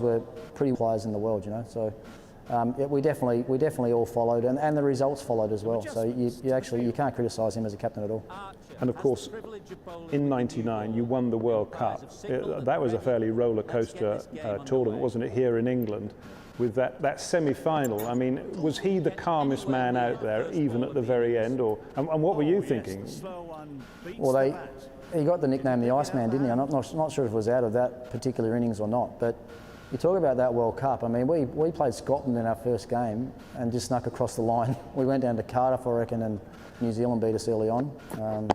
were pretty players in the world, you know. So we definitely all followed, and the results followed as well. So you can't criticise him as a captain at all. And of course, in '99 you won the World Cup. That was a fairly roller coaster tournament, wasn't it? Here in England, with that semi-final. I mean, was he the calmest man out there, even at the very end, or and what were you thinking? Well, he got the nickname the Iceman, didn't he? I'm not sure if it was out of that particular innings or not, but you talk about that World Cup. I mean, we played Scotland in our first game and just snuck across the line. We went down to Cardiff, I reckon, and New Zealand beat us early on.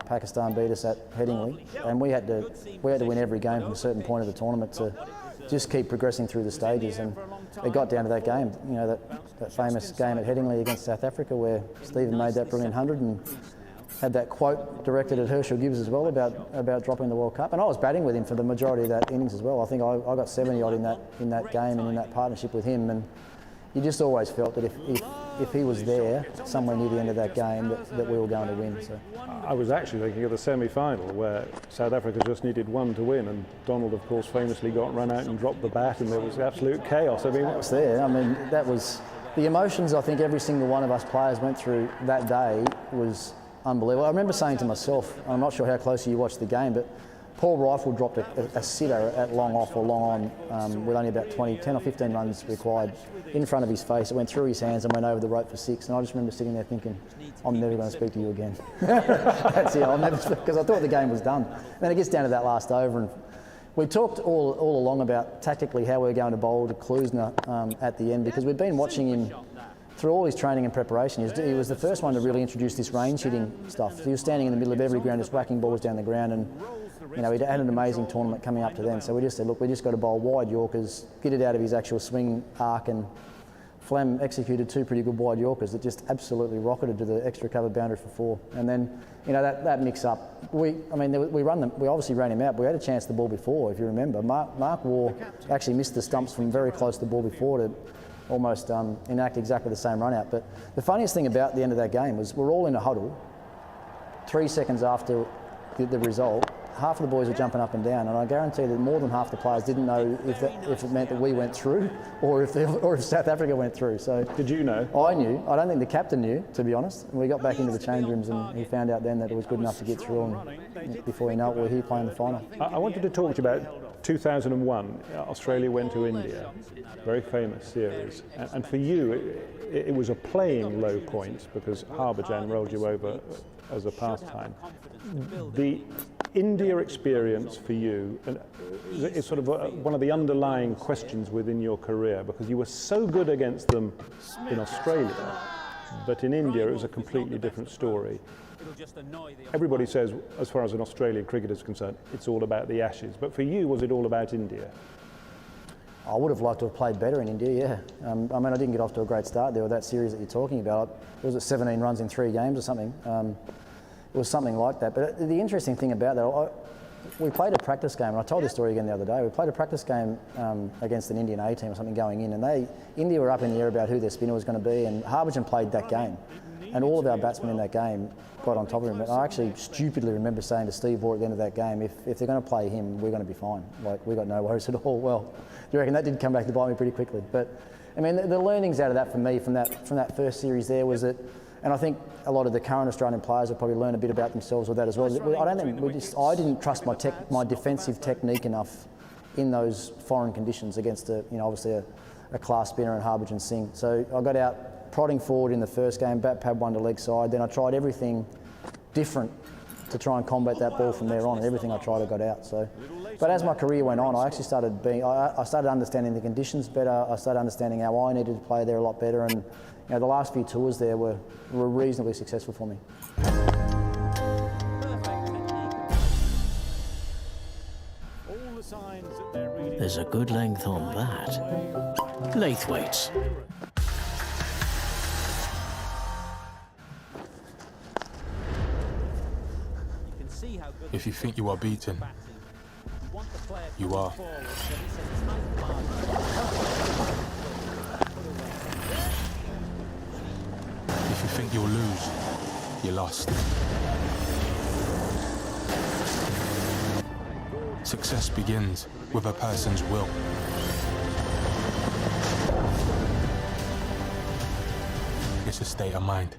Pakistan beat us at Headingley, and we had to win every game from a certain point of the tournament to just keep progressing through the stages. And it got down to that game, you know, that famous game at Headingley against South Africa, where Stephen made that brilliant 100 and had that quote directed at Herschel Gibbs as well about dropping the World Cup. And I was batting with him for the majority of that innings as well. I think I got 70 odd in that game and in that partnership with him. And you just always felt that if he was there somewhere near the end of that game, that we were going to win. So I was actually thinking of the semi-final where South Africa just needed one to win, and Donald, of course, famously got run out and dropped the bat, and there was absolute chaos. I mean, that was there. I mean, that was the emotions. I think every single one of us players went through that day was unbelievable. I remember saying to myself, I'm not sure how closely you watched the game, but Paul Rifle dropped a sitter at long off or long on with only about 10 or 15 runs required in front of his face. It went through his hands and went over the rope for 6. And I just remember sitting there thinking, I'm never going to speak to you again. That's it, I'll never speak, because I thought the game was done. And then it gets down to that last over, and we talked all along about tactically how we were going to bowl to Klusener at the end, because we'd been watching him through all his training and preparation. He was the first one to really introduce this range hitting stuff. He was standing in the middle of every ground just whacking balls down the ground, and you know, he'd had an amazing tournament coming up to then. So we just said, look, we just got to bowl wide Yorkers, get it out of his actual swing arc, and Flem executed 2 pretty good wide Yorkers that just absolutely rocketed to the extra covered boundary for 4. And then, you know, that mix up, we obviously ran him out, but we had a chance the ball before, if you remember. Mark Waugh actually missed the stumps from very close to the ball before to almost enact exactly the same run out. But the funniest thing about the end of that game was we're all in a huddle 3 seconds after the result. Half of the boys were jumping up and down, and I guarantee that more than half the players didn't know if it meant that we went through or if South Africa went through. So did you know? I knew. I don't think the captain knew, to be honest. And we got back into the change rooms, and he found out then that it was good enough to get through, and before you know it, we were here playing the final. I wanted to talk to you about 2001. Australia went to India, very famous series, and for you it was a playing low point because Harbhajan rolled you over as a pastime. The India experience for you is sort of one of the underlying questions within your career, because you were so good against them in Australia, but in India it was a completely different story. Everybody says, as far as an Australian cricketer is concerned, it's all about the Ashes, but for you, was it all about India? I would have liked to have played better in India, yeah. I mean, I didn't get off to a great start there with that series that you're talking about. It was at 17 runs in 3 games or something. It was something like that. But the interesting thing about that, we played a practice game, and I told this story again the other day. We played a practice game against an Indian A team or something going in, and India were up in the air about who their spinner was going to be, and Harbhajan played that game. And all of our batsmen in that game got on top of him. But I actually stupidly remember saying to Steve Waugh at the end of that game, if they're going to play him, we're going to be fine. Like, we got no worries at all. Well, do you reckon that did come back to bite me pretty quickly? But I mean, the learnings out of that for me from that first series there was that, and I think a lot of the current Australian players have probably learned a bit about themselves with that as well. I didn't trust my defensive technique enough in those foreign conditions against obviously a class spinner and Harbhajan Singh. So I got out prodding forward in the first game, bat pad 1 to leg side. Then I tried everything different to try and combat that ball from there on, and everything I tried I got out. So, but as my career went on, I actually started I started understanding the conditions better. I started understanding how I needed to play there a lot better, and the last few tours there were reasonably successful for me. There's a good length on that. Laithwaites. If you think you are beaten, you are. If you think you'll lose, you're lost. Success begins with a person's will. a state of mind.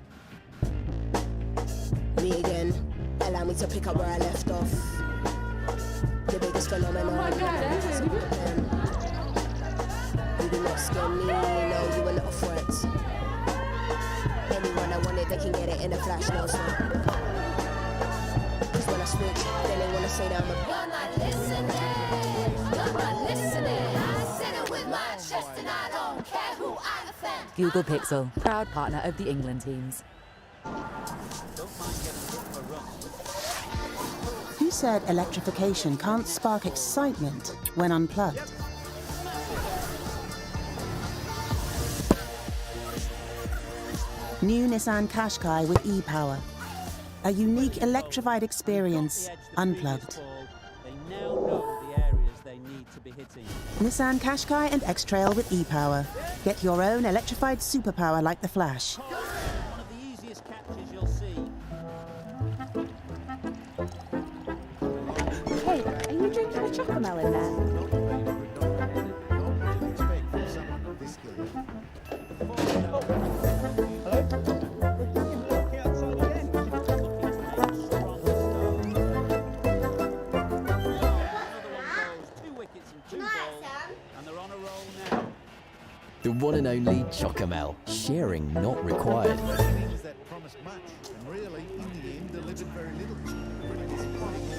Me again, allow me to pick up where I left off. The biggest phenomenon. You do not scare me, no, you are not a threat. Anyone I wanted, they can get it in a flash, no sweat. Cause when I switch, then they wanna say that I'm a... You're not listening. I said it with my chest and I don't care who I offend. Google Pixel, proud partner of the England teams. Who said electrification can't spark excitement when unplugged? New Nissan Qashqai with e-Power. A unique electrified experience, unplugged. Nissan Qashqai and X-Trail with e-Power. Get your own electrified superpower like the Flash. One of the easiest catches you'll see. Hey, are you drinking a chocomel in there? The one and only Chocomel. Sharing not required. That promised much, and really, in the end, delivered very little. Pretty disappointing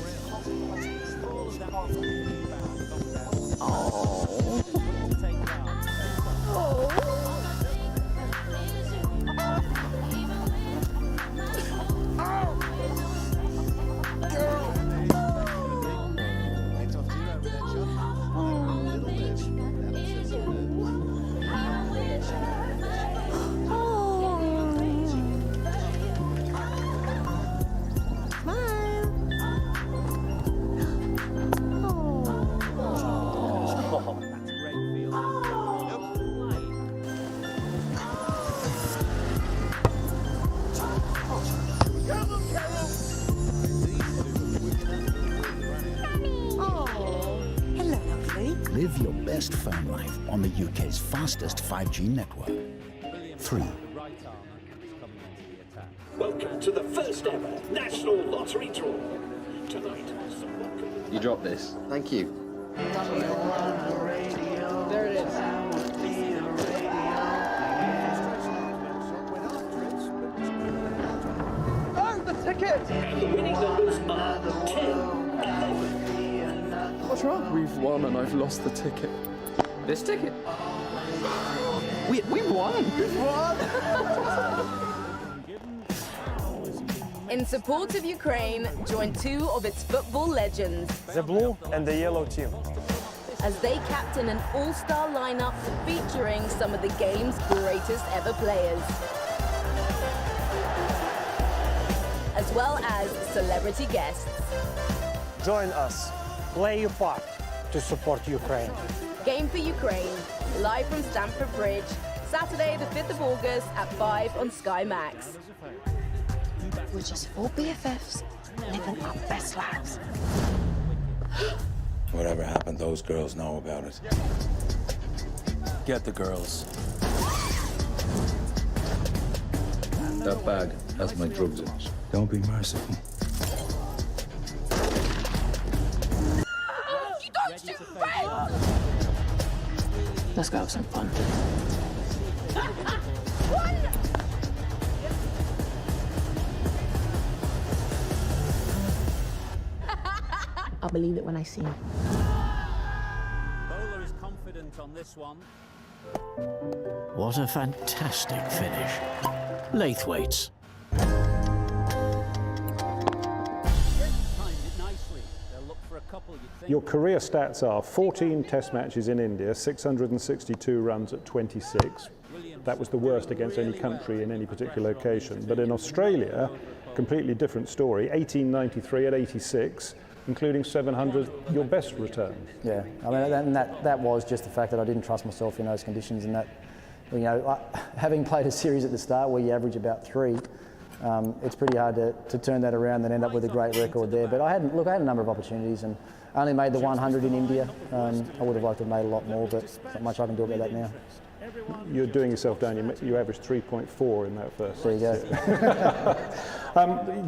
Live your best phone life on the UK's fastest 5G network. 3. Welcome to the first ever National Lottery Draw. Tonight, you dropped this. Thank you. There it is. Oh, the ticket! The winning numbers are 10. What's wrong? We've won and I've lost the ticket. This ticket? We won! We've won! In support of Ukraine, join two of its football legends. The blue and the yellow team. As they captain an all-star lineup featuring some of the game's greatest ever players. As well as celebrity guests. Join us. Play your part to support Ukraine. Game for Ukraine, live from Stamford Bridge, Saturday the 5th of August at 5 on Sky Max. We're just 4 BFFs living our best lives. Whatever happened, those girls know about it. Get the girls. That bag has my drugs in it. Don't be merciful. Let's go have some fun. I'll believe it when I see it. Bowler is confident on this one. What a fantastic finish. Laithwaites. Your career stats are 14 test matches in India, 662 runs at 26. That was the worst against any country in any particular location. But in Australia, completely different story, 1893 at 86, including 700, your best return. Yeah, I mean, that was just the fact that I didn't trust myself in those conditions, and that, you know, having played a series at the start where you average about 3, it's pretty hard to turn that around and end up with a great record there. But I had a number of opportunities, and I only made the 100 in India. I would have liked to have made a lot more, but not much I can do about that now. You're doing yourself down. You averaged 3.4 in that first. There you go.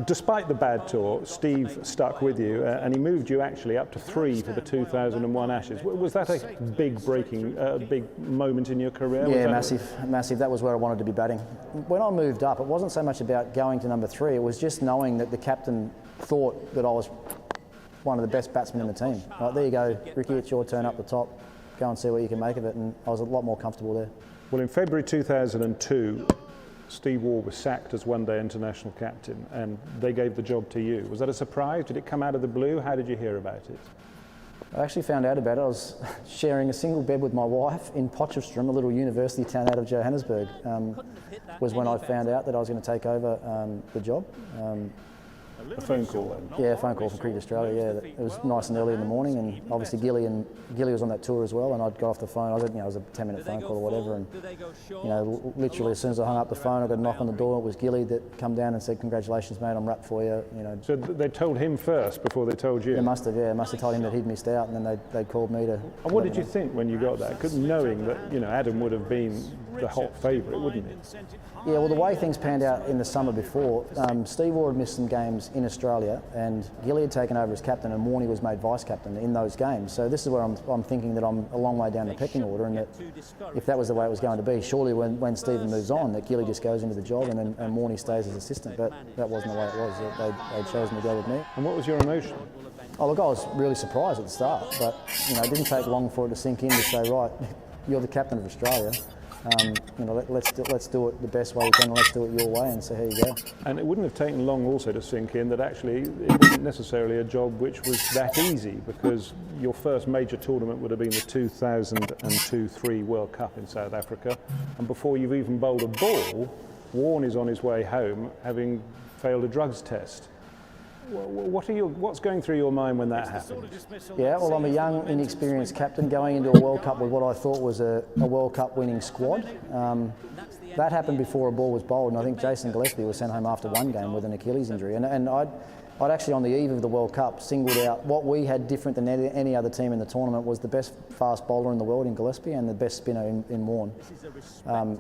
Despite the bad tour, Steve stuck with you, and he moved you actually up to 3 for the 2001 Ashes. Was that a big big moment in your career? Yeah, massive. That was where I wanted to be batting. When I moved up, it wasn't so much about going to number 3. It was just knowing that the captain thought that I was one of the best batsmen in the team. Like, there you go, Ricky, it's your turn up the top. Go and see what you can make of it, and I was a lot more comfortable there. Well, in February 2002, Steve Waugh was sacked as one-day international captain, and they gave the job to you. Was that a surprise? Did it come out of the blue? How did you hear about it? I actually found out about it. I was sharing a single bed with my wife in Potchefstroom, a little university town out of Johannesburg, was when I found out that I was going to take over the job. A phone call then? Yeah, a phone call from Cricket Australia, yeah. It was nice and early in the morning, and obviously Gilly was on that tour as well, and I'd got off the phone. It was a 10-minute phone call or whatever, and literally as soon as I hung up the phone, I got a knock on the door. It was Gilly that come down and said, "Congratulations, mate, I'm wrapped for you." So they told him first before they told you? They must have, yeah. Must have told him that he'd missed out, and then they called me to. And what did you think when you got that? Knowing that Adam would have been the hot favourite, wouldn't he? Yeah, well, the way things panned out in the summer before, Steve Waugh had missed some games in Australia, and Gilly had taken over as captain, and Warney was made vice captain in those games. So this is where I'm thinking that I'm a long way down the pecking order, and that if that was the way it was going to be, surely when Stephen moves on, that Gilly just goes into the job and Warney stays as assistant. But that wasn't the way it was. They'd chosen to go with me. And what was your emotion? Oh, look, I was really surprised at the start, but it didn't take long for it to sink in to say, right, you're the captain of Australia. Let's do it the best way we can, and let's do it your way, and see how you go. And it wouldn't have taken long also to sink in that actually it wasn't necessarily a job which was that easy, because your first major tournament would have been the 2002-03 World Cup in South Africa, and before you've even bowled a ball, Warne is on his way home having failed a drugs test. What's going through your mind when that happened? Yeah, well, I'm a young, inexperienced captain going into a World Cup with what I thought was a World Cup winning squad. That happened before a ball was bowled, and I think Jason Gillespie was sent home after one game with an Achilles injury. And I'd actually, on the eve of the World Cup, singled out what we had different than any other team in the tournament was the best fast bowler in the world in Gillespie and the best spinner in Warne.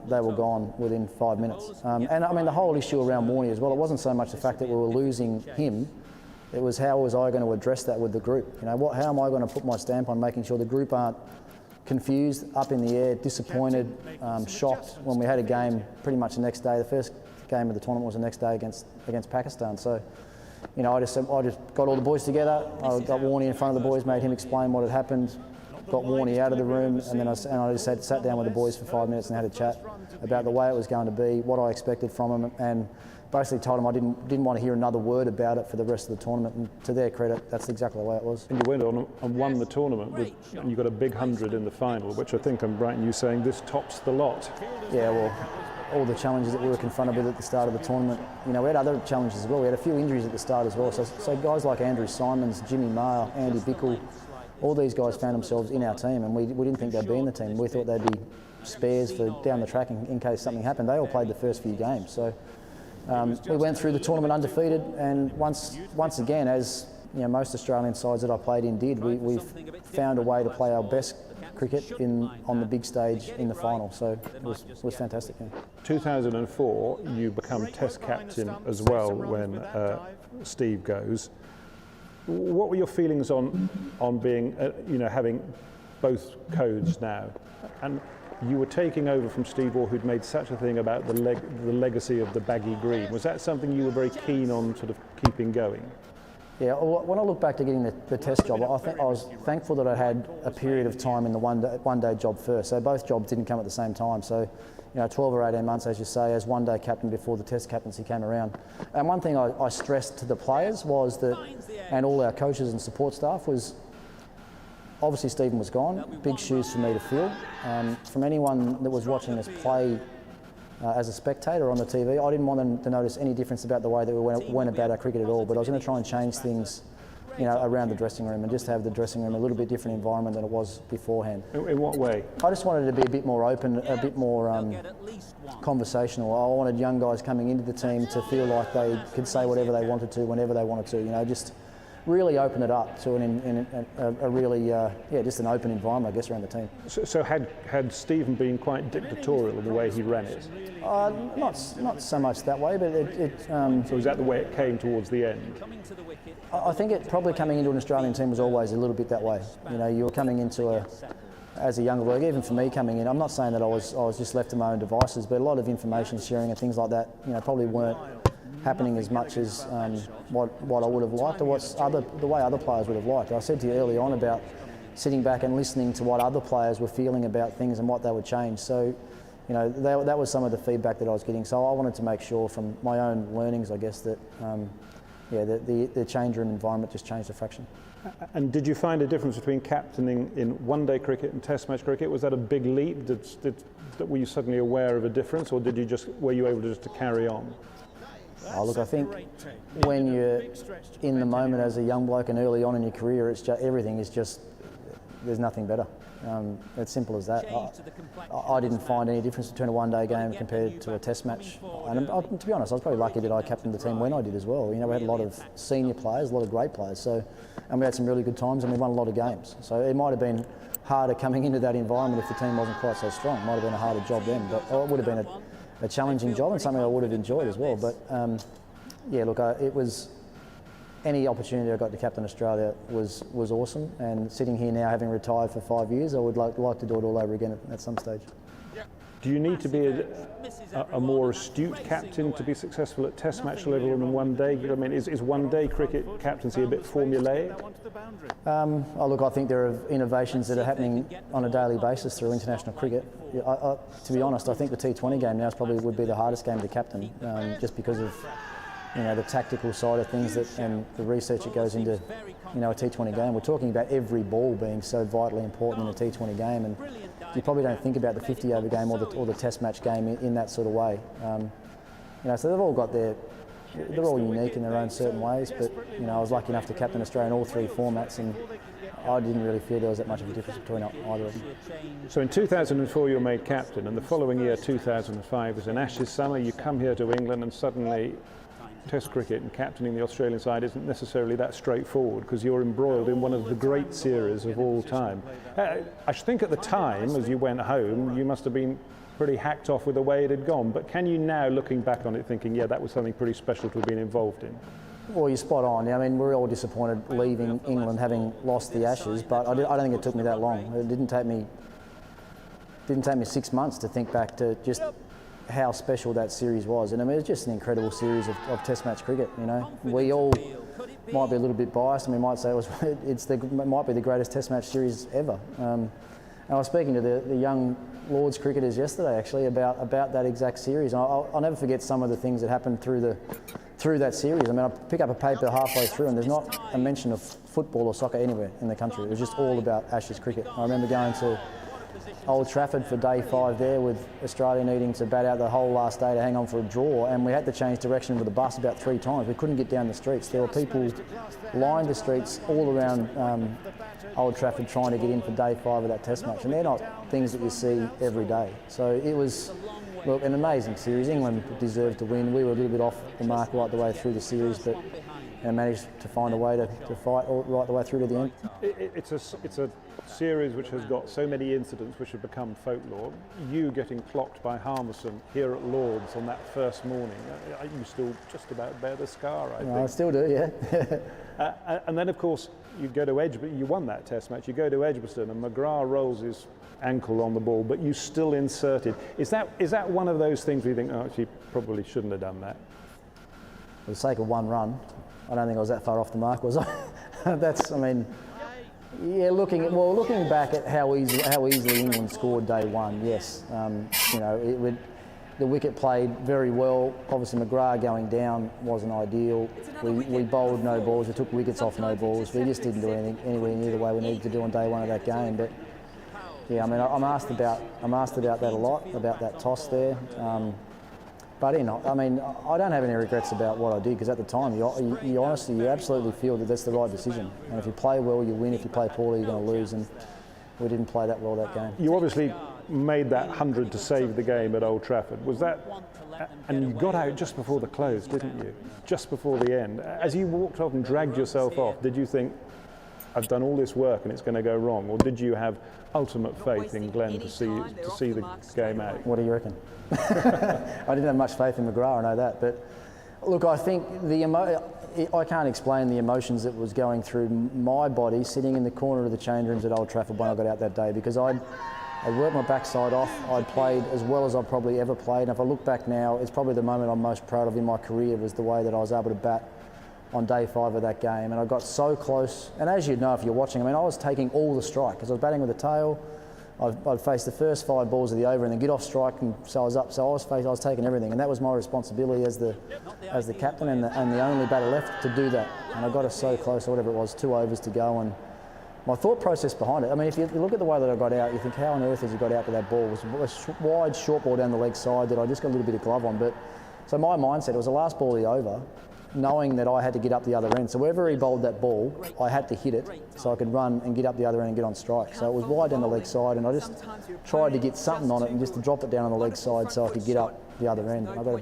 They were gone within 5 minutes. And I mean, the whole issue around Warney as well, it wasn't so much the fact that we were losing him, it was how was I going to address that with the group? How am I going to put my stamp on making sure the group aren't confused, up in the air, disappointed, shocked when we had a game pretty much the next day. The first game of the tournament was the next day against Pakistan. So, I just got all the boys together. I got Warney in front of the boys, made him explain what had happened, got Warney out of the room, and then I just sat down with the boys for 5 minutes and had a chat about the way it was going to be, what I expected from them, and basically told them I didn't want to hear another word about it for the rest of the tournament. And to their credit, that's exactly the way it was. And you went on and won the tournament, and you got a big 100 in the final, which I think I'm right in you saying this tops the lot. Yeah, well, all the challenges that we were confronted with at the start of the tournament. We had other challenges as well. We had a few injuries at the start as well. So guys like Andrew Simons, Jimmy Maher, Andy Bickle, all these guys found themselves in our team, and we didn't think they'd be in the team. We thought they'd be spares for down the track in case something happened. They all played the first few games. So we went through the tournament undefeated, and once again, as most Australian sides that I played in did, we've found a way to play our best cricket on the big stage in the final. So it was fantastic. Yeah. 2004, you become Test captain as well when Steve goes. What were your feelings on being, having both codes now? And you were taking over from Steve Waugh, who'd made such a thing about the legacy of the baggy green. Was that something you were very keen on sort of keeping going? Yeah, when I look back to getting the Test job, I think I was thankful that I had a period of time in the one-day job first. So both jobs didn't come at the same time. So, 12 or 18 months, as you say, as one-day captain before the Test captaincy came around. And one thing I stressed to the players was that, and all our coaches and support staff, was obviously Stephen was gone, big shoes for me to fill. From anyone that was watching us play as a spectator on the TV, I didn't want them to notice any difference about the way that we went about our cricket at all, but I was going to try and change things around the dressing room and just have the dressing room a little bit different environment than it was beforehand. In what way? I just wanted it to be a bit more open, a bit more conversational. I wanted young guys coming into the team to feel like they could say whatever they wanted to, whenever they wanted to. Just really opened it up to a really, just an open environment, I guess, around the team. So had Stephen been quite dictatorial in the way he ran it? Not so much that way, but So was that the way it came towards the end? I think it probably coming into an Australian team was always a little bit that way. You know, you were coming into as a younger bloke, even for me coming in, I'm not saying that I was just left to my own devices, but a lot of information sharing and things like that, you know, probably weren't happening as much as what I would have liked or the way other players would have liked. I said to you early on about sitting back and listening to what other players were feeling about things and what they would change. So, you know, that was some of the feedback that I was getting. So I wanted to make sure from my own learnings, I guess, that the change room environment just changed a fraction. And did you find a difference between captaining in one-day cricket and Test match cricket? Was that a big leap? Were you suddenly aware of a difference, or were you able just to carry on? Oh, look, I think when you're in the moment as a young bloke and early on in your career, everything is just, there's nothing better. It's simple as that. I didn't find any difference between a one-day game compared to a Test match. And to be honest, I was probably lucky that I captained the team when I did as well. You know, we had a lot of senior players, a lot of great players, and we had some really good times and we won a lot of games. So it might have been harder coming into that environment if the team wasn't quite so strong. It might have been a harder job then, but it would have been a challenging job and something I would have enjoyed as well. But it was any opportunity I got to captain Australia was awesome. And sitting here now, having retired for 5 years, I would like to do it all over again at some stage. Do you need to be a more astute captain to be successful at Test match level than one day? I mean, is one-day cricket captaincy a bit formulaic? Look, I think there are innovations that are happening on a daily basis through international cricket. To be honest, I think the T20 game now would be the hardest game to captain, just because of the tactical side of things and the research that goes into a T20 game. We're talking about every ball being so vitally important in a T20 game, and you probably don't think about the 50-over game or the Test match game in that sort of way. So they've all got they're all unique in their own certain ways, but I was lucky enough to captain Australia in all three formats, and I didn't really feel there was that much of a difference between either of them. So in 2004 you were made captain, and the following year, 2005, was an Ashes summer. You come here to England and suddenly Test cricket and captaining the Australian side isn't necessarily that straightforward, because you're embroiled in one of the great series of all time. I think at the time, as you went home, you must have been pretty hacked off with the way it had gone, but can you now, looking back on it, thinking, yeah, that was something pretty special to have been involved in? Well, you're spot on. I mean, we're all disappointed leaving England having lost the Ashes, but I don't think it took me that long. It didn't take me 6 months to think back to just how special that series was. And I mean, it's just an incredible series of Test match cricket. We all might be a little bit biased, and we might say it might be the greatest Test match series ever. And I was speaking to the young Lords cricketers yesterday, actually, about that exact series. I'll never forget some of the things that happened through that series. I mean, I pick up a paper halfway through, and there's not a mention of football or soccer anywhere in the country. It was just all about Ashes cricket. I remember going to Old Trafford for day 5 there, with Australia needing to bat out the whole last day to hang on for a draw, and we had to change direction with the bus about 3 times. We couldn't get down the streets. There were people lined the streets all around Old Trafford trying to get in for day 5 of that Test match, and they're not things that you see every day. So it was, look, an amazing series. England deserved to win. We were a little bit off the mark right the way through the series, but managed to find a way to fight right the way through to the end. It's a series which has got so many incidents which have become folklore. You getting clocked by Harmison here at Lords on that first morning, you still just about bear the scar, I think. I still do, yeah. And then, of course, you go to Edgbaston. You won that Test match. You go to Edgbaston, and McGrath rolls his ankle on the ball, but you still inserted. Is that one of those things where you think, oh, she probably shouldn't have done that? For the sake of one run, I don't think I was that far off the mark, was I? Looking back at how easily England scored day 1, yes. The wicket played very well. Obviously, McGrath going down wasn't ideal. We bowled no balls. We took wickets off no balls. We just didn't do anything anywhere near the way we needed to do on day 1 of that game. But yeah, I mean, I'm asked about that a lot, about that toss there. But I don't have any regrets about what I did, because at the time, you honestly, you absolutely feel that that's the right decision. And if you play well, you win. If you play poorly, you're going to lose. And we didn't play that well that game. You obviously made that 100 to save the game at Old Trafford. Was that, and you got out just before the close, didn't you? Just before the end. As you walked off and dragged yourself off, did you think, I've done all this work and it's going to go wrong? Or did you have ultimate faith in Glenn to see the game out? What do you reckon? I didn't have much faith in McGrath, I know that. But look, I think I can't explain the emotions that was going through my body sitting in the corner of the change rooms at Old Trafford when I got out that day, because I'd worked my backside off. I'd played as well as I've probably ever played. And if I look back now, it's probably the moment I'm most proud of in my career, was the way that I was able to bat on day 5 of that game. And I got so close. And as you know, if you're watching, I mean, I was taking all the strike because I was batting with the tail. I'd face the first 5 balls of the over and then get off strike, and so I was up. So I was taking everything, and that was my responsibility as the captain and the only batter left to do that. And I got us so close, or whatever it was, 2 overs to go. And my thought process behind it, I mean, if you look at the way that I got out, you think, how on earth has he got out to that ball? It was a wide, short ball down the leg side that I just got a little bit of glove on. But so my mindset, it was the last ball of the over, knowing that I had to get up the other end. So wherever he bowled that ball, I had to hit it so I could run and get up the other end and get on strike. So it was wide down the leg side, and I just tried to get something on it and just to drop it down on the leg side so I could get up the other end. I got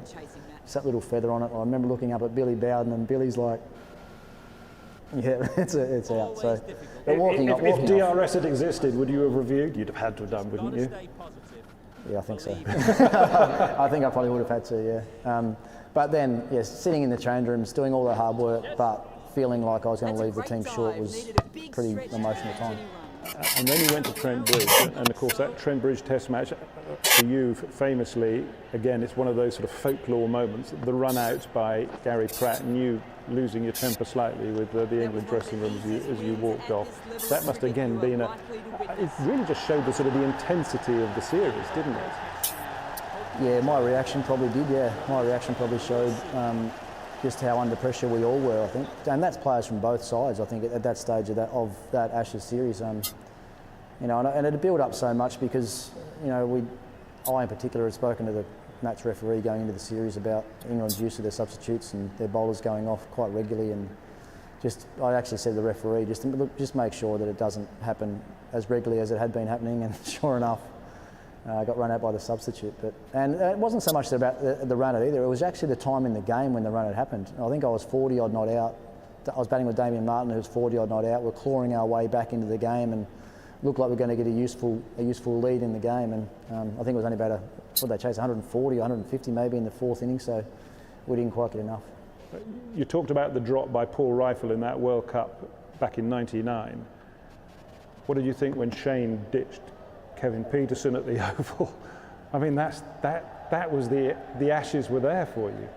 that little feather on it. I remember looking up at Billy Bowden, and Billy's like, yeah, it's out. So if DRS had existed, would you have reviewed? You'd have had to have done, wouldn't you? Yeah, I think so. I think I probably would have had to, yeah. But then, yes, sitting in the change rooms, doing all the hard work, but feeling like I was going to leave the team short was a pretty emotional time. And then you went to Trent Bridge, and of course that Trent Bridge Test match, for you famously, again, it's one of those sort of folklore moments, the run out by Gary Pratt and you losing your temper slightly with the England dressing room as you walked off. That must again been it really just showed the sort of the intensity of the series, didn't it? Yeah, my reaction probably did, yeah. My reaction probably showed just how under pressure we all were, I think. And that's players from both sides, I think, at that stage of that Ashes series. You know, and it had built up so much because, you know, I in particular had spoken to the match referee going into the series about England's use of their substitutes and their bowlers going off quite regularly, and I actually said to the referee, just make sure that it doesn't happen as regularly as it had been happening, and sure enough, I got run out by the substitute. And it wasn't so much about the run out either, it was actually the time in the game when the run had happened. I think I was 40 odd not out. I was batting with Damien Martin, who was 40 odd not out. We're clawing our way back into the game and looked like we're going to get a useful lead in the game. And I think it was only about what they chased, 140, 150 maybe in the 4th inning, so we didn't quite get enough. You talked about the drop by Paul Reiffel in that World Cup back in '99. What did you think when Shane ditched Kevin Peterson at the Oval? I mean, that was the Ashes were there for you.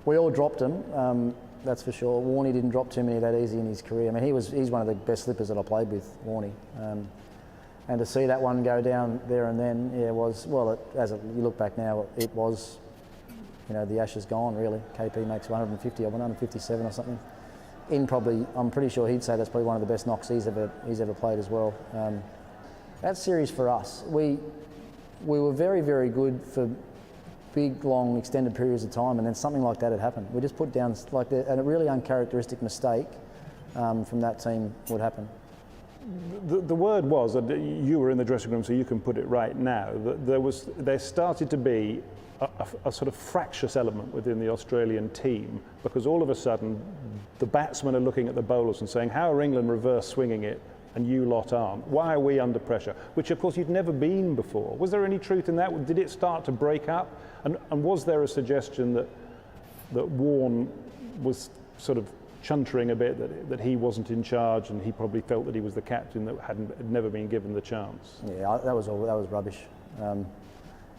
We all dropped him, that's for sure. Warney didn't drop too many that easy in his career. I mean, he's one of the best slippers that I played with, Warney. And to see that one go down there and then, yeah, you look back now, it was, you know, the Ashes gone really. KP makes 150 or 157 or something. I'm pretty sure he'd say that's probably one of the best knocks he's ever played as well. That series for us, we were very, very good for big, long, extended periods of time, and then something like that had happened. We just put down and a really uncharacteristic mistake from that team would happen. The word was, that you were in the dressing room, so you can put it right now, that there started to be a sort of fractious element within the Australian team, because all of a sudden the batsmen are looking at the bowlers and saying, how are England reverse swinging it and you lot aren't? Why are we under pressure? Which of course you'd never been before. Was there any truth in that? Did it start to break up? And was there a suggestion that Warne was sort of chuntering a bit, that he wasn't in charge and he probably felt that he was the captain that had never been given the chance? Yeah, that was rubbish.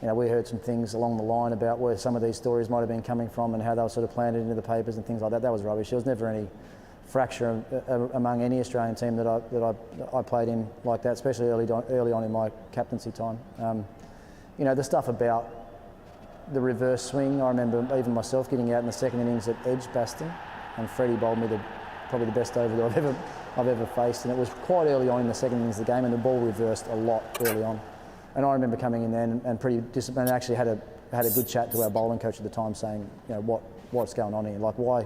You know, we heard some things along the line about where some of these stories might have been coming from and how they were sort of planted into the papers and things like that. That was rubbish. There was never any fracture among any Australian team that I played in like that, especially early on in my captaincy time. You know, the stuff about the reverse swing, I remember even myself getting out in the 2nd innings at Edgbaston, and Freddie bowled me probably the best over that I've ever faced, and it was quite early on in the 2nd innings of the game, and the ball reversed a lot early on. And I remember coming in there and pretty disciplined, and actually had a good chat to our bowling coach at the time, saying, you know, what's going on here? Like, why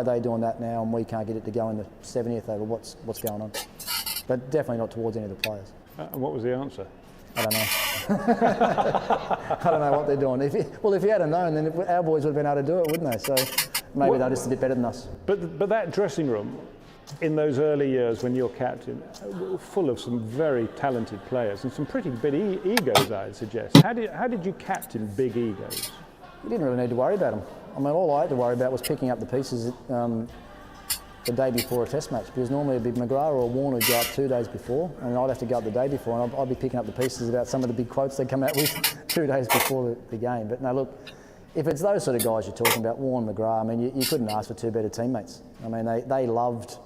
are they doing that now and we can't get it to go in the 70th over? What's going on? But definitely not towards any of the players. And what was the answer? I don't know. I don't know what they're doing. If you had known, then our boys would have been able to do it, wouldn't they? So maybe they're just a bit better than us. But that dressing room, in those early years when you're captain, full of some very talented players and some pretty big egos, I'd suggest. How did you captain big egos? You didn't really need to worry about them. I mean, all I had to worry about was picking up the pieces the day before a test match, because normally it'd be McGrath or Warner would go up 2 days before, and I'd have to go up the day before, and I'd be picking up the pieces about some of the big quotes they'd come out with 2 days before the game. But no, look, if it's those sort of guys you're talking about, Warner, McGrath, I mean, you couldn't ask for two better teammates. I mean, they loved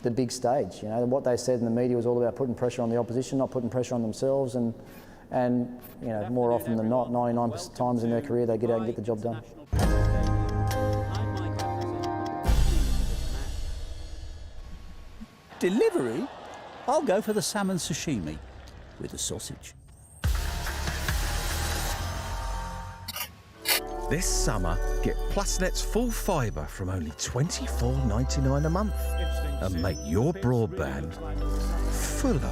the big stage. You know, what they said in the media was all about putting pressure on the opposition, not putting pressure on themselves, and you know, more often than not, 99% times in their career, they get out and get the job done. Delivery? I'll go for the salmon sashimi with a sausage. This summer, get Plusnet's full fibre from only $24.99 a month and make your broadband fuller,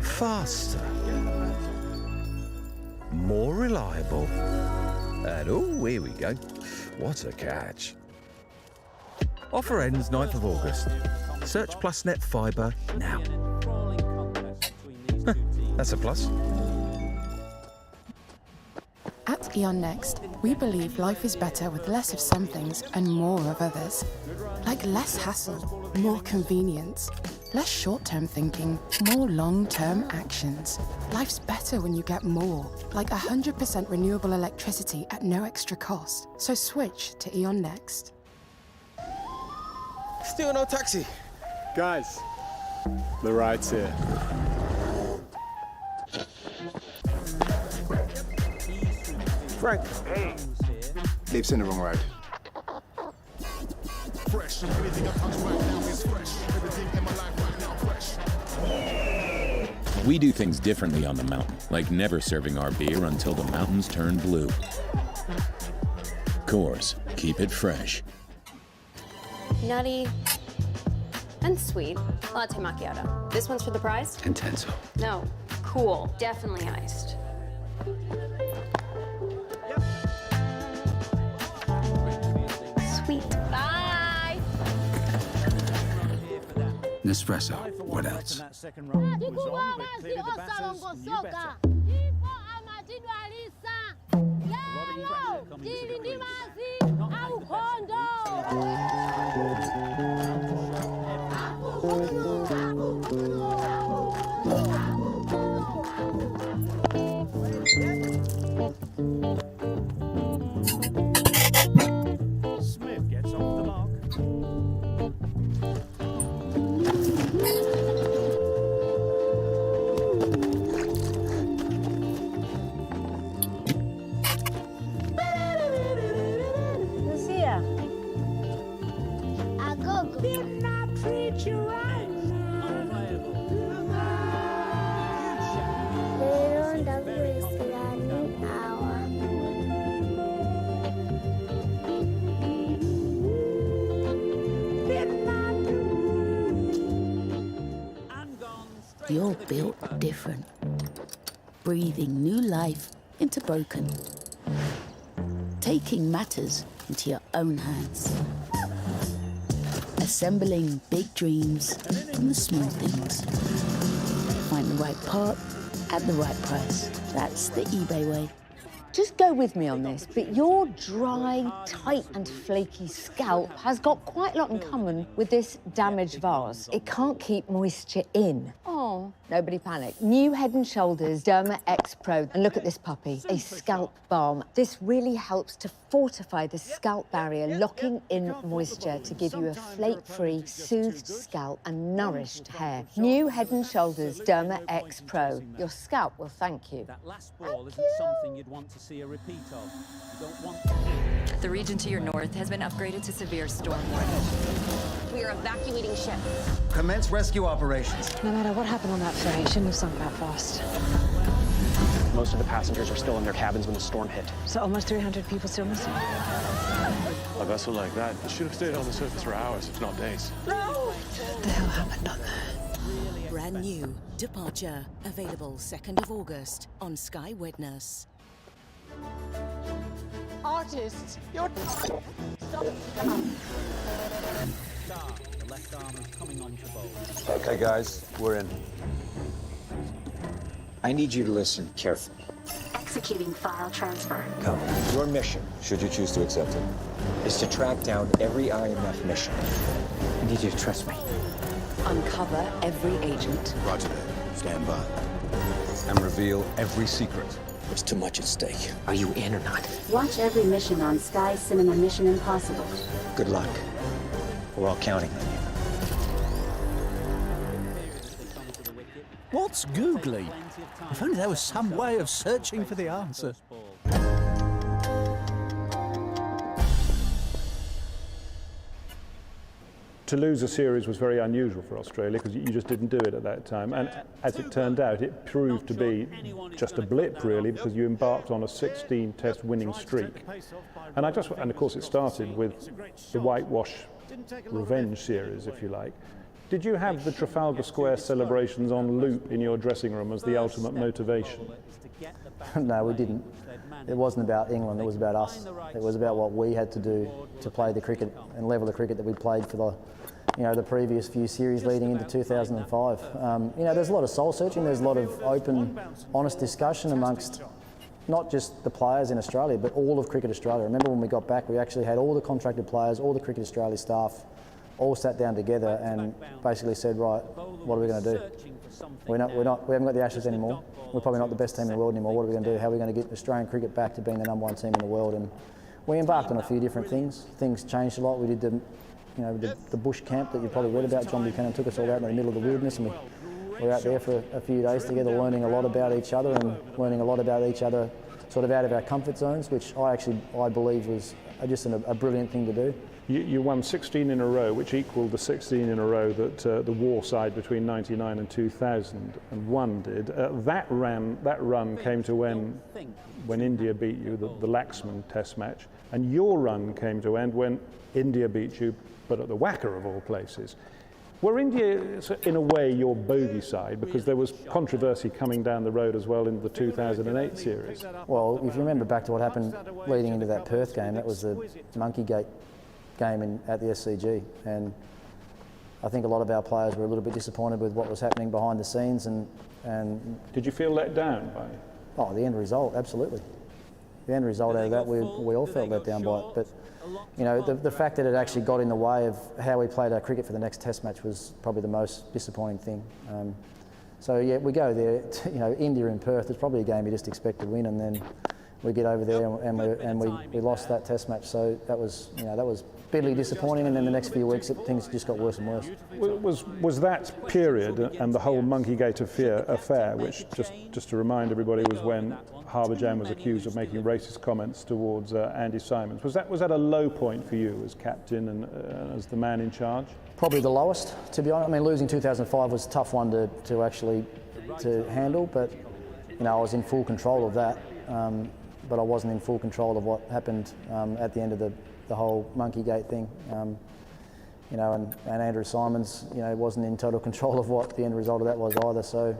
faster, more reliable, and oh, here we go. What a catch. Offer ends 9th of August. Search Plusnet Fibre now. That's a plus. At Eon Next, we believe life is better with less of some things and more of others. Like less hassle, more convenience, less short-term thinking, more long-term actions. Life's better when you get more, like 100% renewable electricity at no extra cost. So switch to Eon Next. Still no taxi. Guys, the ride's here. Frank. Hey. They've sent the wrong ride. Fresh. Everything I touch right now is fresh. Everything in my life right now fresh. We do things differently on the mountain, like never serving our beer until the mountains turn blue. Coors, keep it fresh. Nutty and sweet latte macchiato. This one's for the prize? Intenso. No, cool. Definitely iced. Sweet. Bye. Nespresso. What else? Smith gets off the mark. Lucia. I go. Did not treat you right. Leon Douglas an hour. You're built different. Breathing new life into broken. Taking matters into your own hands. Assembling big dreams from the small things. Find the right part at the right price. That's the eBay way. Just go with me on this, but your dry, tight and flaky scalp has got quite a lot in common with this damaged vase. It can't keep moisture in. Oh, nobody panic. New Head & Shoulders Derma X Pro. And look at this puppy, a scalp balm. This really helps to fortify the scalp barrier, locking in moisture to give you a flake-free, soothed scalp and nourished hair. New Head & Shoulders Derma X Pro. Your scalp will thank you. That last ball isn't something you'd want to see a repeat of. You don't want The region to your north has been upgraded to severe storm warning. We are evacuating ship. Commence rescue operations. No matter what happened on that ferry, shouldn't have sunk that fast. Most of the passengers were still in their cabins when the storm hit. So almost 300 people still missing. A vessel like that should have stayed on the surface for hours, if not days. What the hell happened on there? Brand new, Departure, available 2nd of August on Sky Witness. Artists, you're... Star, the left arm is coming on to bowl. Okay, guys, we're in. I need you to listen carefully. Executing file transfer. Go. Your mission, Should you choose to accept it? is to track down every IMF mission. I need you to trust me. Uncover every agent. Roger that. Stand by. And reveal every secret. There's too much at stake. Are you in or not? Watch every mission on Sky Cinema Mission Impossible. Good luck. We're all counting on you. What's googly? If only there was some way of searching for the answer. To lose a series was very unusual for Australia because you just didn't do it at that time. And as it turned out, it proved to be just a blip, really, because you embarked on a 16-test winning streak. And of course, it started with the whitewash revenge series, if you like. Did you have the Trafalgar Square celebrations on loop in your dressing room as the ultimate motivation? No, we didn't. It wasn't about England, it was about us. It was about what we had to do to play the cricket and level the cricket that we played for the previous few series leading into 2005. There's a lot of soul searching, there's a lot of open, honest discussion amongst not just the players in Australia, but all of Cricket Australia. Remember when we got back, we actually had all the contracted players, all the Cricket Australia staff, all sat down together and basically said, right, what are we going to do? We haven't got the Ashes anymore. We're probably not the best team in the world anymore. What are we going to do? How are we going to get Australian cricket back to being the #1 team in the world? And we embarked on a few different things. Things changed a lot. We did the bush camp that you probably read about. John Buchanan took us all out in the middle of the wilderness, and we were out there for a few days together, learning a lot about each other and learning a lot about each other, sort of out of our comfort zones, which I believe was just a brilliant thing to do. You won 16 in a row, which equalled the 16 in a row that the war side between 99 and 2001 did. That run came to end when India beat you, the Laxman Test match, and your run came to end when India beat you, but at the Wacker of all places. Were India, in a way, your bogey side? Because there was controversy coming down the road as well in the 2008 series. Well, if you remember back to what happened leading into that Perth game, that was the Monkeygate game at the SCG, and I think a lot of our players were a little bit disappointed with what was happening behind the scenes. And did you feel let down by it? Oh, the end result, absolutely. The end result out of that, we all felt let down by it. But the fact that it actually got in the way of how we played our cricket for the next Test match was probably the most disappointing thing. So yeah, we go there. India in Perth is probably a game you just expect to win, and then we get over there and we lost that Test match. So that was bitterly disappointing, and then the next few weeks things just got worse and worse. Was that period and the whole Monkeygate affair, which just to remind everybody was when Harbhajan was accused of making racist comments towards Andy Simons. Was that a low point for you as captain and as the man in charge? Probably the lowest, to be honest. I mean, losing 2005 was a tough one to actually handle, but I was in full control of that. But I wasn't in full control of what happened at the end of the whole Monkeygate thing. And Andrew Simons, wasn't in total control of what the end result of that was either. So,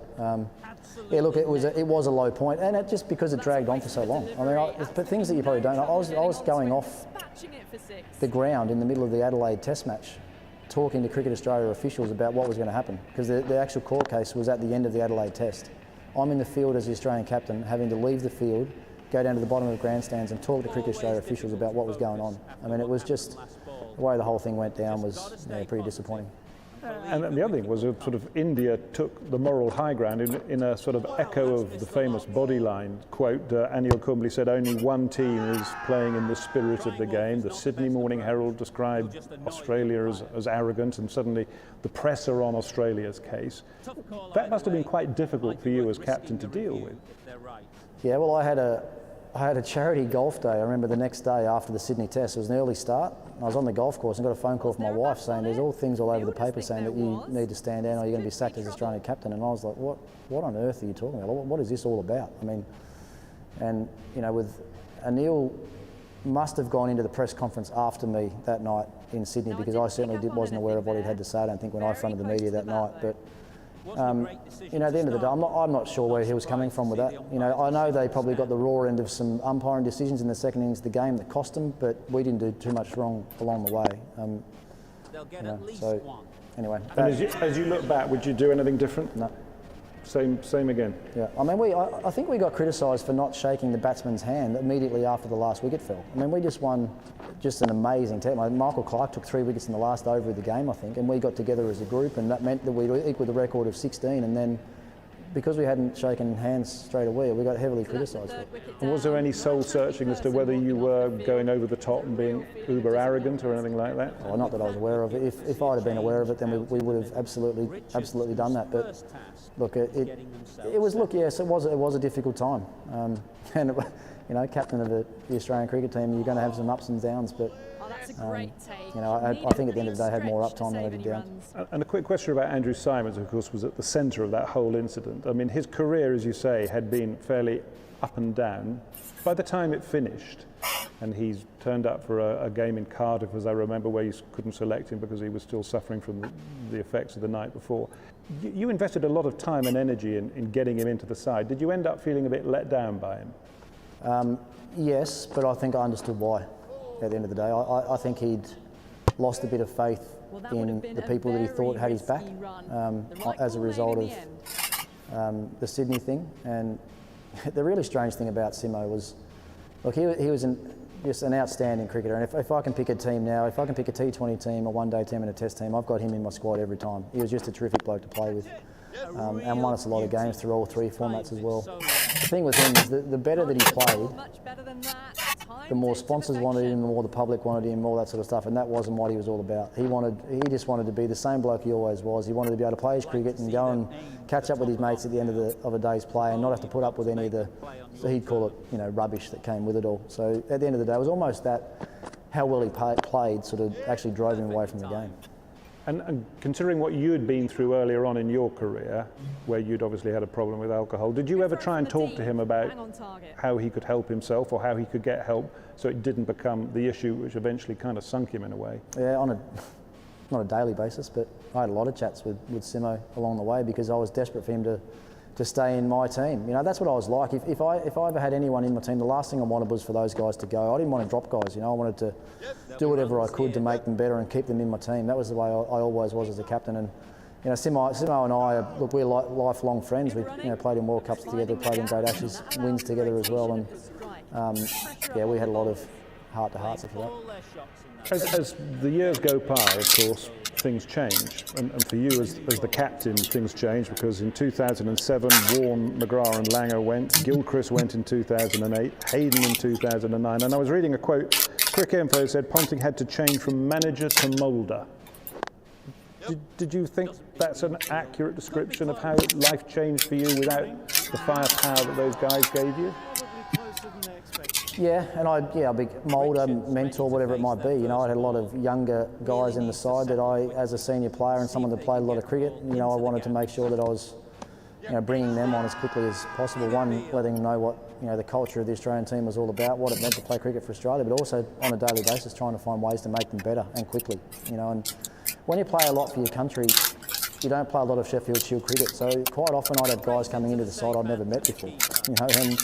yeah, look, it was a low point, and it just because it dragged on for so long. I mean, but things that you probably don't know. I was going off the ground in the middle of the Adelaide Test match, talking to Cricket Australia officials about what was going to happen, because the actual court case was at the end of the Adelaide Test. I'm in the field as the Australian captain, having to leave the field, go down to the bottom of the grandstands and talk to Cricket Australia officials about what was going on. I mean, it was just, the way the whole thing went down was pretty disappointing. And the other thing was sort of India took the moral high ground in a sort of echo of the famous Bodyline quote. Anil Kumble said, only one team is playing in the spirit of the game. The Sydney Morning Herald described Australia as arrogant, and suddenly the press are on Australia's case. That must have been quite difficult for you as captain to deal with. Yeah, well, I had a charity golf day. I remember the next day after the Sydney Test. It was an early start. I was on the golf course and got a phone call from my wife saying there's all things all over the paper saying that you need to stand down or you're going to be sacked as Australian captain. And I was like, what on earth are you talking about? What is this all about? I mean, and with Anil must have gone into the press conference after me that night in Sydney, because I certainly wasn't aware of what he'd had to say, I don't think, when I fronted the media that night. But You know, at the end of the day, I'm not sure where he was coming from with that. You know, I know they probably got the raw end of some umpiring decisions in the second innings of the game that cost them, but we didn't do too much wrong along the way. You know, so anyway. And as you look back, would you do anything different? No. Same again. Yeah, I mean, I think we got criticised for not shaking the batsman's hand immediately after the last wicket fell. I mean, we just won just an amazing team. Michael Clarke took 3 wickets in the last over of the game, I think, and we got together as a group, and that meant that we equalled the record of 16, and then because we hadn't shaken hands straight away, we got heavily criticised for it. And was there any soul searching as to whether you were going over the top and being uber arrogant or anything like that? Well, not that I was aware of it. If I'd have been aware of it, then we would have absolutely done that. But look, it was yes, it was a difficult time, and you know, captain of the Australian cricket team, you're going to have some ups and downs, but. You know, I think at the end of the day I had more uptime than I did downs. And a quick question about Andrew Symonds, of course, was at the centre of that whole incident. I mean, his career, as you say, had been fairly up and down. By the time it finished, and he's turned up for a game in Cardiff, as I remember, where you couldn't select him because he was still suffering from the effects of the night before. You invested a lot of time and energy in getting him into the side. Did you end up feeling a bit let down by him? Yes, but I think I understood why. At the end of the day, I think he'd lost a bit of faith in the people that he thought had his back as a result of the Sydney thing. And the really strange thing about Simo was, look, he was just an outstanding cricketer. And if I can pick a team now, if I can pick a T20 team, a one-day team and a test team, I've got him in my squad every time. He was just a terrific bloke to play with. And won us a lot of games through all 3 formats as well. The thing with him is the better that he played, the more sponsors wanted him, the more the public wanted him, all that sort of stuff, and that wasn't what he was all about. He just wanted to be the same bloke he always was. He wanted to be able to play his cricket and go and catch up with his mates at the end of a day's play and not have to put up with any of the, he'd call it, you know, rubbish that came with it all. So at the end of the day, it was almost that how well he played sort of actually drove him away from the game. And considering what you'd been through earlier on in your career, where you'd obviously had a problem with alcohol, did you ever try and talk to him about how he could help himself or how he could get help so it didn't become the issue which eventually kind of sunk him in a way? Yeah, not a daily basis, but I had a lot of chats with Simo along the way because I was desperate for him to stay in my team. You know, that's what I was like. If I ever had anyone in my team, the last thing I wanted was for those guys to go. I didn't want to drop guys, you know, I wanted to do whatever I could to make them better and keep them in my team. That was the way I always was as a captain. And you know, Simo and I, look, we're lifelong friends. We played in World Cups together, played in Great Ashes wins together as well, and yeah, we had a lot of heart-to-hearts after that. As the years go by, of course, things change, and for you as the captain, things change because in 2007, Warne, McGrath and Langer went, Gilchrist went in 2008, Hayden in 2009, and I was reading a quote, Crick Info said Ponting had to change from manager to moulder. Did you think that's an accurate description of how life changed for you without the firepower that those guys gave you? Yeah, and a big moulder, mentor, whatever it might be. You know, I had a lot of younger guys in the side that as a senior player and someone that played a lot of cricket, you know, I wanted to make sure that I was, you know, bringing them on as quickly as possible. One, letting them know what, you know, the culture of the Australian team was all about, what it meant to play cricket for Australia, but also on a daily basis trying to find ways to make them better and quickly. You know, and when you play a lot for your country, you don't play a lot of Sheffield Shield cricket. So quite often I'd have guys coming into the side I'd never met before. You know, and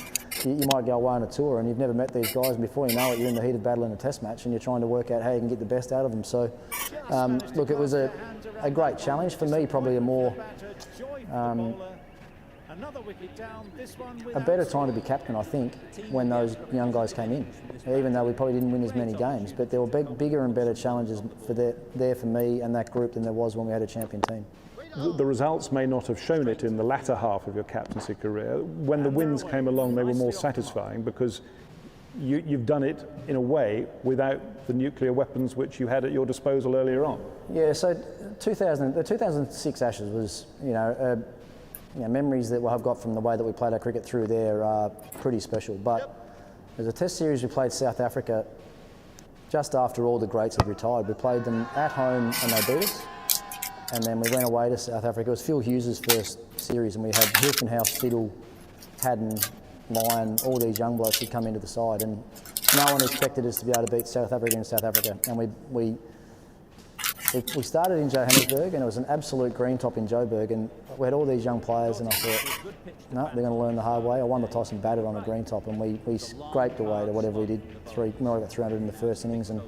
you might go away on a tour and you've never met these guys, and before you know it, you're in the heated battle in a test match and you're trying to work out how you can get the best out of them. So, look, it was a great challenge for me, probably a better time to be captain, I think, when those young guys came in. Even though we probably didn't win as many games, but there were bigger and better challenges there for me and that group than there was when we had a champion team. The results may not have shown it in the latter half of your captaincy career. When the wins came along, they were more satisfying because you've done it in a way without the nuclear weapons which you had at your disposal earlier on. Yeah, so the 2006 Ashes was, memories that I've got from the way that we played our cricket through there are pretty special. But as a test series, we played South Africa just after all the greats had retired. We played them at home and they beat us. And then we went away to South Africa. It was Phil Hughes' first series, and we had Hilfenhaus, Fiddle, Haddon, Lyon, all these young blokes who'd come into the side, and no one expected us to be able to beat South Africa in South Africa. And we we started in Johannesburg, and it was an absolute green top in Joburg, and we had all these young players, and I thought, no, they're going to learn the hard way. I won the toss and batted on a green top, and we scraped away to whatever we did. I got 300 in the first innings and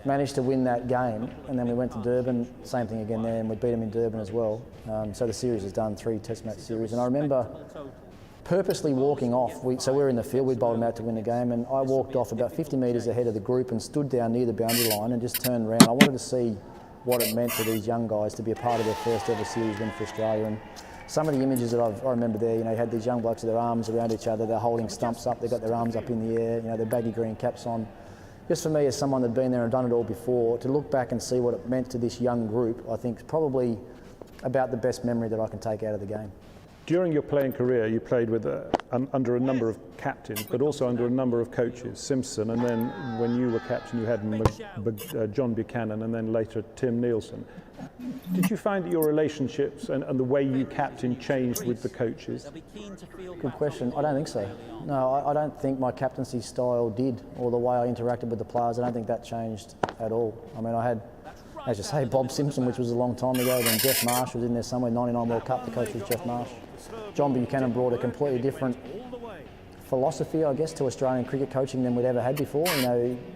managed to win that game. And then we went to Durban, same thing again there, and we beat them in Durban as well. So the series is done, 3 test match series. And I remember purposely walking off. So we were in the field, we bowled them out to win the game, and I walked off about 50 metres ahead of the group and stood down near the boundary line and just turned around. I wanted to see what it meant to these young guys to be a part of their first ever series win for Australia. And some of the images that I remember there, you had these young blokes with their arms around each other, they're holding stumps up, they've got their arms up in the air, their baggy green caps on. Just for me, as someone that'd been there and done it all before, to look back and see what it meant to this young group, I think is probably about the best memory that I can take out of the game. During your playing career, you played with under a number of captains, but also under a number of coaches, Simpson, and then when you were captain, you had John Buchanan, and then later Tim Nielsen. Did you find that your relationships and the way you captain changed with the coaches? Good question. I don't think so. No, I don't think my captaincy style did, or the way I interacted with the players. I don't think that changed at all. I mean, I had, as you say, Bob Simpson, which was a long time ago, then Jeff Marsh was in there somewhere, 99 World Cup, the coach was Jeff Marsh. John Buchanan brought a completely different philosophy, I guess, to Australian cricket coaching than we'd ever had before.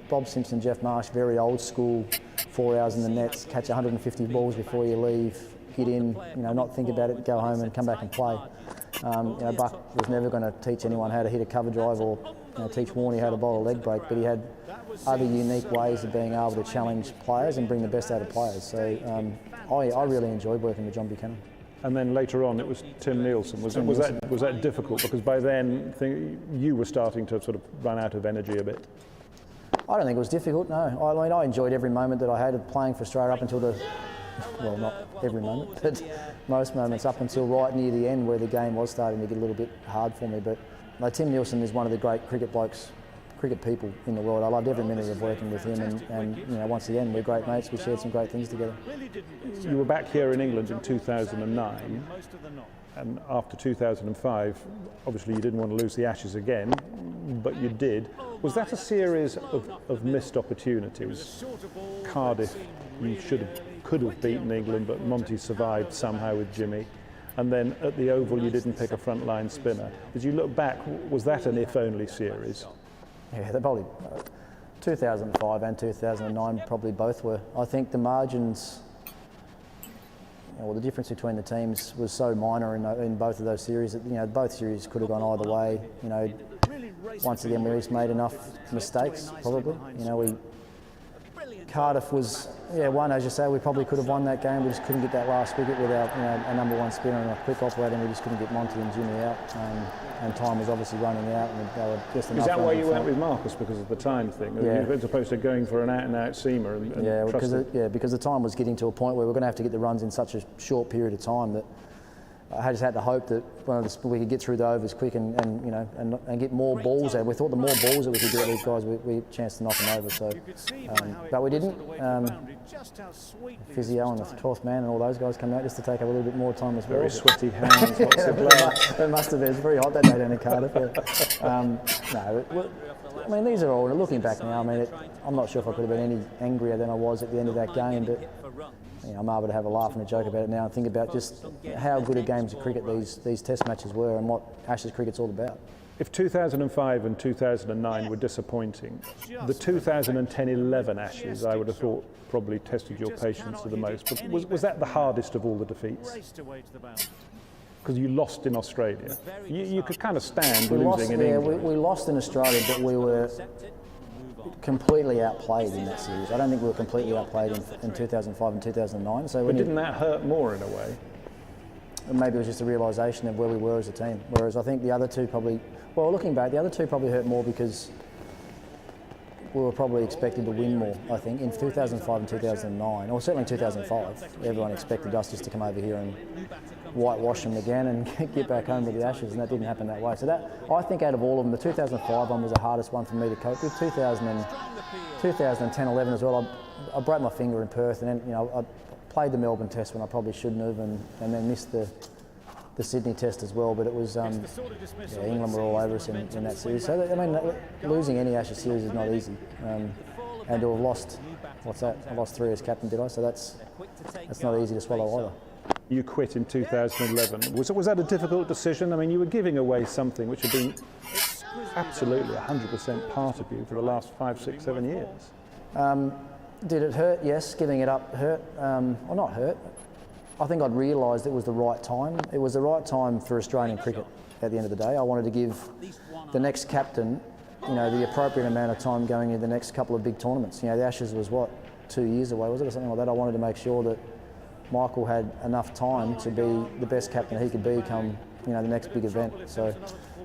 Bob Simpson, Jeff Marsh, very old school, 4 hours in the nets, catch 150 balls before you leave, get in, not think about it, go home and come back and play. Buck was never going to teach anyone how to hit a cover drive or teach Warnie how to bowl a leg break, but he had other unique ways of being able to challenge players and bring the best out of players. So I really enjoyed working with John Buchanan. And then later on, it was Tim Nielsen. Was that difficult? Because by then, you were starting to sort of run out of energy a bit. I don't think it was difficult, no. I enjoyed every moment that I had of playing for Australia up until well, not every moment, but most moments up until right near the end where the game was starting to get a little bit hard for me. But Tim Nielsen is one of the great cricket people in the world. I loved every minute of working with him, and once again, we're great mates. We shared some great things together. You were back here in England in 2009, and after 2005, obviously you didn't want to lose the Ashes again, but you did. Was that a series of missed opportunities? Cardiff, you could have beaten England, but Monty survived somehow with Jimmy. And then at the Oval, you didn't pick a frontline spinner. As you look back, was that an if-only series? Yeah, they probably 2005 and 2009 probably both were. I think the margins, the difference between the teams was so minor in both of those series that both series could have gone either way. Once again, we just made enough mistakes. Probably, Cardiff was one, as you say, we probably could have won that game. We just couldn't get that last wicket with our number one spinner and a quick operator, and we just couldn't get Monty and Jimmy out. And time was obviously running out, and they were just enough. Is that why you went with Marcus, because of the time thing, as opposed to going for an out-and-out seamer? Because the time was getting to a point where we're going to have to get the runs in such a short period of time that I just had to hope that we could get through the overs quick and get more balls out. We thought the more balls that we could get these guys, we had a chance to knock them over. So, but we didn't. Physio and the 12th man and all those guys come out just to take up a little bit more time as well. Very sweaty hands. It must have been. It was very hot that day down in Cardiff. These are all, looking back now, I'm not sure if I could have been any angrier than I was at the end of that game, but I'm able to have a laugh and a joke about it now and think about just how good a games of cricket these test matches were and what Ashes cricket's all about. If 2005 and 2009 were disappointing, the 2010-11 Ashes, I would have thought, probably tested your patience to the most. But was that the hardest of all the defeats? Because you lost in Australia. You could kind of stand losing in England. We lost in Australia, but we were completely outplayed in that series. I don't think we were completely outplayed in 2005 and 2009. So but didn't that hurt more in a way? Maybe it was just a realisation of where we were as a team. Whereas I think the other two probably, looking back, the other two probably hurt more because we were probably expected to win more, I think, in 2005 and 2009, or certainly in 2005. Everyone expected us just to come over here and whitewash them again and get back home with the Ashes, and that didn't happen that way. So that, I think out of all of them, the 2005 one was the hardest one for me to cope with. 2010-11 as well, I broke my finger in Perth, and then I played the Melbourne Test when I probably shouldn't have, and then missed the Sydney Test as well. But it was England were all over us in that series. So losing any Ashes series is not easy. and to have lost, what's that? I lost 3 as captain, did I? So that's not easy to swallow either. You quit in 2011. Was that a difficult decision? I mean, you were giving away something which had been absolutely 100% part of you for the last 5, 6, 7 years. Did it hurt? Yes, giving it up hurt. Well, not hurt. I think I'd realised it was the right time. It was the right time for Australian cricket at the end of the day. I wanted to give the next captain, the appropriate amount of time going into the next couple of big tournaments. The Ashes was, 2 years away, was it, or something like that? I wanted to make sure that Michael had enough time to be the best captain he could be come, the next big event. So,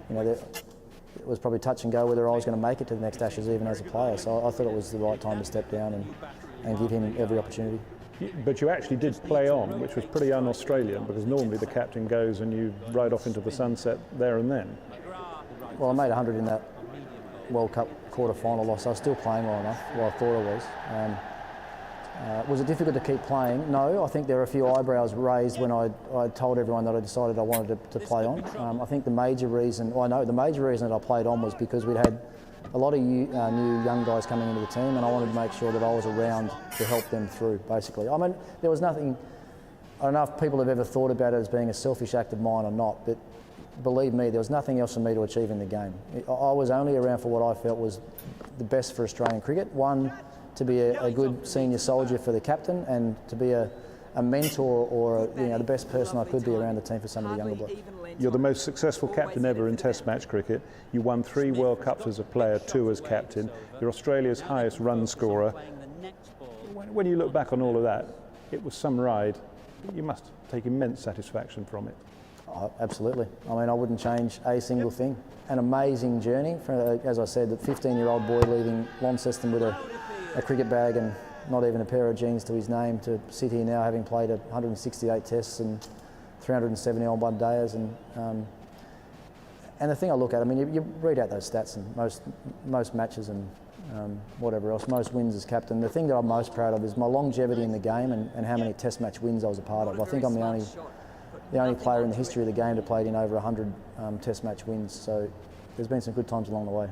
it was probably touch and go whether I was going to make it to the next Ashes even as a player. So I thought it was the right time to step down and give him every opportunity. But you actually did play on, which was pretty un-Australian, because normally the captain goes and you ride off into the sunset there and then. Well, I made 100 in that World Cup quarter-final loss. I was still playing well enough, I thought I was. Was it difficult to keep playing? No, I think there were a few eyebrows raised when I told everyone that I decided I wanted to play on. I think the major reason that I played on was because we'd had a lot of new young guys coming into the team, and I wanted to make sure that I was around to help them through, basically. I mean, there was nothing, I don't know if people have ever thought about it as being a selfish act of mine or not, but believe me, there was nothing else for me to achieve in the game. I was only around for what I felt was the best for Australian cricket. One, to be a good senior soldier for the captain, and to be a mentor or the best person I could be around the team for some of the younger blokes. You're the most successful captain ever in Test match cricket. You won 3 World Cups as a player, 2 as captain. You're Australia's highest run scorer. When you look back on all of that, it was some ride. You must take immense satisfaction from it. Oh, absolutely. I mean, I wouldn't change a single thing. An amazing journey. As I said, the 15-year-old boy leaving Launceston with a cricket bag and not even a pair of jeans to his name, to sit here now having played 168 tests and 370 on one-dayers. And the thing I look at, I mean, you read out those stats and most matches and whatever else, most wins as captain. The thing that I'm most proud of is my longevity in the game and how many test match wins I was a part of. I think I'm the only player in the history of the game to play in over 100 test match wins. So there's been some good times along the way.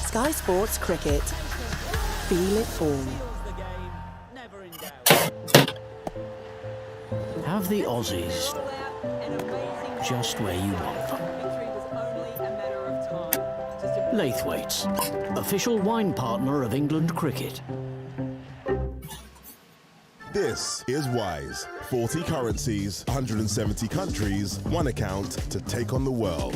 Sky Sports Cricket. Feel it all. Have the Aussies just where you want them. Laithwaite's, official wine partner of England cricket. This is Wise. 40 currencies, 170 countries, one account to take on the world.